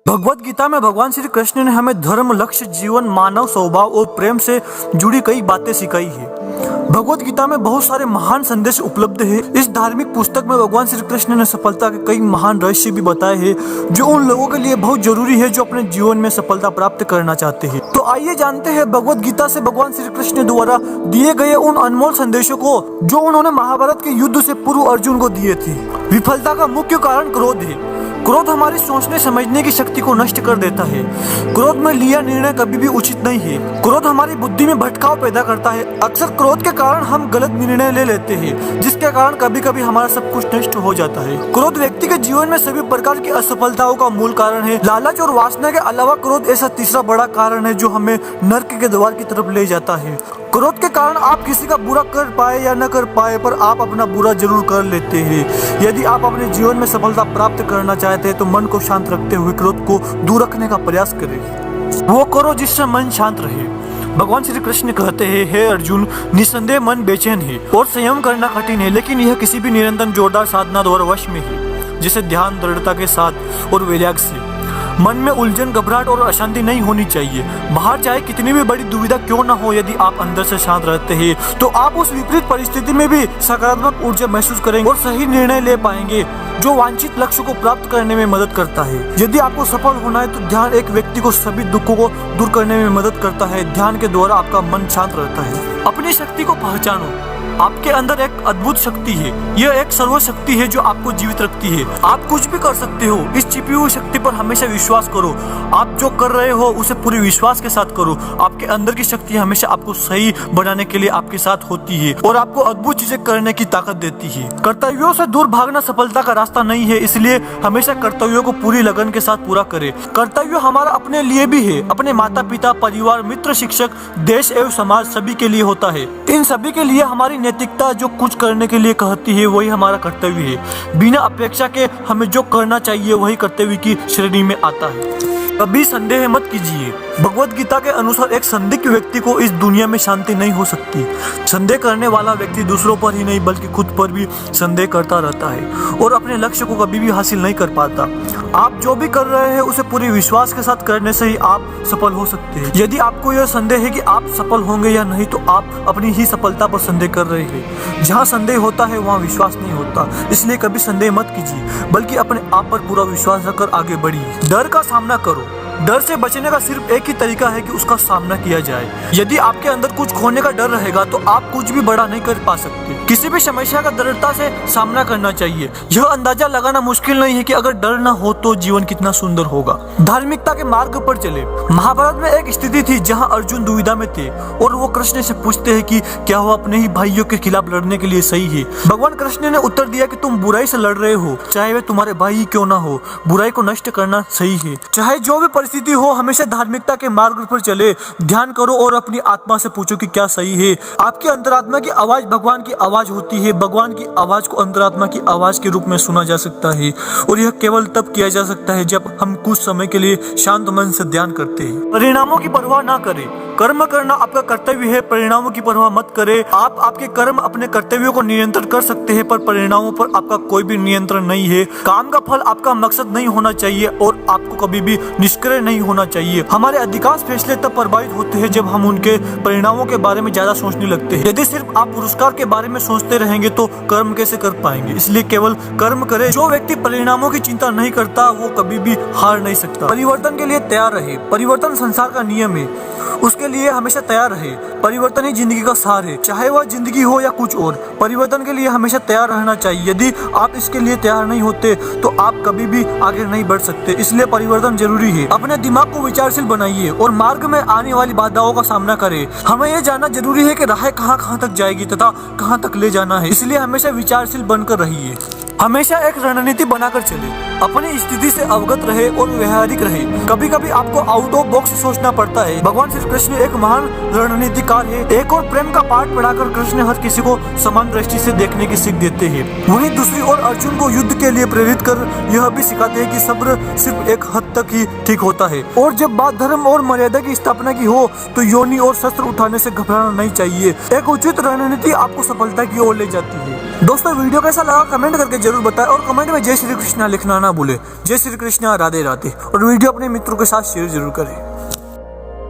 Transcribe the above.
भगवत गीता में भगवान श्री कृष्ण ने हमें धर्म, लक्ष्य, जीवन, मानव स्वभाव और प्रेम से जुड़ी कई बातें सिखाई है। भगवत गीता में बहुत सारे महान संदेश उपलब्ध है। इस धार्मिक पुस्तक में भगवान श्री कृष्ण ने सफलता के कई महान रहस्य भी बताए हैं, जो उन लोगों के लिए बहुत जरूरी है जो अपने जीवन में सफलता प्राप्त करना चाहते हैं। तो आइए जानते हैं भगवत गीता से भगवान श्री कृष्ण द्वारा दिए गए उन अनमोल संदेशों को जो उन्होंने महाभारत के युद्ध से पूर्व अर्जुन को दिए थे। विफलता का मुख्य कारण क्रोध है। क्रोध हमारी सोचने समझने की शक्ति को नष्ट कर देता है। क्रोध में लिया निर्णय कभी भी उचित नहीं है। क्रोध हमारी बुद्धि में भटकाव पैदा करता है। अक्सर क्रोध के कारण हम गलत निर्णय ले लेते हैं, जिसके कारण कभी कभी हमारा सब कुछ नष्ट हो जाता है। क्रोध व्यक्ति के जीवन में सभी प्रकार की असफलताओं का मूल कारण है। लालच और वासना के अलावा क्रोध ऐसा तीसरा बड़ा कारण है जो हमें नर्क के द्वार की तरफ ले जाता है। क्रोध के कारण आप किसी का बुरा कर पाए या न कर पाए, पर आप अपना बुरा जरूर कर लेते हैं। यदि आप अपने जीवन में सफलता प्राप्त करना चाहते हैं तो मन को शांत रखते हुए क्रोध को दूर रखने का प्रयास करें। वो करो जिससे मन शांत रहे। भगवान श्री कृष्ण कहते हैं, हे अर्जुन, निसंदेह मन बेचैन है और संयम करना कठिन है, लेकिन यह किसी भी निरंतर जोरदार साधना द्वारा वश में है, जिसे ध्यान, दृढ़ता के साथ और वैराग्य से। मन में उलझन, घबराहट और अशांति नहीं होनी चाहिए। बाहर चाहे कितनी भी बड़ी दुविधा क्यों ना हो, यदि आप अंदर से शांत रहते हैं तो आप उस विपरीत परिस्थिति में भी सकारात्मक ऊर्जा महसूस करेंगे और सही निर्णय ले पाएंगे, जो वांछित लक्ष्य को प्राप्त करने में मदद करता है। यदि आपको सफल होना है तो ध्यान एक व्यक्ति को सभी दुखों को दूर करने में मदद करता है। ध्यान के द्वारा आपका मन शांत रहता है। अपनी शक्ति को पहचानो। आपके अंदर एक अद्भुत शक्ति है। यह एक सर्वशक्ति है जो आपको जीवित रखती है। आप कुछ भी कर सकते हो। इस छिपी हुई शक्ति पर हमेशा विश्वास करो। आप जो कर रहे हो उसे पूरे विश्वास के साथ करो। आपके अंदर की शक्ति हमेशा आपको सही बनाने के लिए आपके साथ होती है और आपको अद्भुत चीजें करने की ताकत देती है। कर्तव्यों से दूर भागना सफलता का रास्ता नहीं है, इसलिए हमेशा कर्तव्यों को पूरी लगन के साथ पूरा करें। कर्तव्य हमारा अपने लिए भी है, अपने माता पिता, परिवार, मित्र, शिक्षक, देश एवं समाज सभी के लिए होता है। इन सभी के लिए हमारी नैतिकता जो कुछ करने के लिए कहती है वही हमारा कर्तव्य है। बिना अपेक्षा के हमें जो करना चाहिए वही कर्तव्य की श्रेणी में आता है। कभी संदेह मत कीजिए। भगवत गीता के अनुसार एक संदिग्ध व्यक्ति को इस दुनिया में शांति नहीं हो सकती। संदेह करने वाला व्यक्ति दूसरों पर ही नहीं बल्कि खुद पर भी संदेह करता रहता है और अपने लक्ष्य को कभी भी हासिल नहीं कर पाता। आप जो भी कर रहे हैं उसे पूरे विश्वास के साथ करने से ही आप सफल हो सकते हैं। यदि आपको यह संदेह है कि आप सफल होंगे या नहीं तो आप अपनी ही सफलता पर संदेह कर रहे हैं। जहाँ संदेह होता है वहाँ विश्वास नहीं होता, इसलिए कभी संदेह मत कीजिए बल्कि अपने आप पर पूरा विश्वास रखकर आगे बढ़िए। डर का सामना करो। डर से बचने का सिर्फ एक ही तरीका है कि उसका सामना किया जाए। यदि आपके अंदर कुछ खोने का डर रहेगा तो आप कुछ भी बड़ा नहीं कर पा सकते। किसी भी समस्या का दृढ़ता से सामना करना चाहिए। यह अंदाजा लगाना मुश्किल नहीं है कि अगर डर न हो तो जीवन कितना सुंदर होगा। धार्मिकता के मार्ग पर चले। महाभारत में एक स्थिति थी जहाँ अर्जुन दुविधा में थे और वो कृष्ण से पूछते हैं कि क्या वो अपने ही भाइयों के खिलाफ लड़ने के लिए सही है। भगवान कृष्ण ने उत्तर दिया कि तुम बुराई से लड़ रहे हो, चाहे वे तुम्हारे भाई क्यों ना हो। बुराई को नष्ट करना सही है। चाहे जो भी स्थिति हो, हमेशा धार्मिकता के मार्ग पर चले। ध्यान करो और अपनी आत्मा से पूछो कि क्या सही है। आपकी अंतरात्मा की आवाज भगवान की आवाज होती है। भगवान की आवाज को अंतरात्मा की आवाज के रूप में सुना जा सकता है और यह केवल तब किया जा सकता है जब हम कुछ समय के लिए शांत मन से ध्यान करते हैं। परिणामों की परवाह ना करें। कर्म करना आपका कर्तव्य है, परिणामों की परवाह मत करें। आप आपके कर्म, अपने कर्तव्यों को नियंत्रण कर सकते हैं, पर परिणामों पर आपका कोई भी नियंत्रण नहीं है। काम का फल आपका मकसद नहीं होना चाहिए और आपको कभी भी निष्क्रिय नहीं होना चाहिए। हमारे अधिकांश फैसले तब प्रभावित होते हैं जब हम उनके परिणामों के बारे में ज्यादा सोचने लगते हैं। यदि सिर्फ आप पुरस्कार के बारे में सोचते रहेंगे तो कर्म कैसे कर पाएंगे। इसलिए केवल कर्म करें। जो व्यक्ति परिणामों की चिंता नहीं करता वो कभी भी हार नहीं सकता। परिवर्तन के लिए तैयार रहे। परिवर्तन संसार का नियम है, उसके लिए हमेशा तैयार रहे। परिवर्तन ही जिंदगी का सार है, चाहे वह जिंदगी हो या कुछ और। परिवर्तन के लिए हमेशा तैयार रहना चाहिए। यदि आप इसके लिए तैयार नहीं होते तो आप कभी भी आगे नहीं बढ़ सकते। इसलिए परिवर्तन जरूरी है। अपने दिमाग को विचारशील बनाइए और मार्ग में आने वाली बाधाओं का सामना करें। हमें यह जानना जरूरी है कि राह कहाँ तक जाएगी तथा कहाँ तक ले जाना है। इसलिए हमेशा विचारशील बनकर रहिए। हमेशा एक रणनीति बनाकर चले। अपनी स्थिति से अवगत रहे और व्यवहारिक रहे। कभी कभी आपको आउट ऑफ बॉक्स सोचना पड़ता है। भगवान श्री कृष्ण एक महान रणनीतिकार है। एक और प्रेम का पाठ पढ़ाकर कृष्ण हर किसी को समान दृष्टि से देखने की सीख देते हैं। वहीं दूसरी ओर अर्जुन को युद्ध के लिए प्रेरित कर यह भी सिखाते हैं कि सब्र सिर्फ एक हद तक ही ठीक होता है और जब बात धर्म और मर्यादा की स्थापना की हो तो योनि और शस्त्र उठाने से घबराना नहीं चाहिए। एक उचित रणनीति आपको सफलता की ओर ले जाती है। दोस्तों, वीडियो कैसा लगा कमेंट करके जरूर बताएं और कमेंट में जय श्री कृष्णा लिखना ना भूले। जय श्री कृष्णा, राधे राधे। और वीडियो अपने मित्रों के साथ शेयर जरूर करें।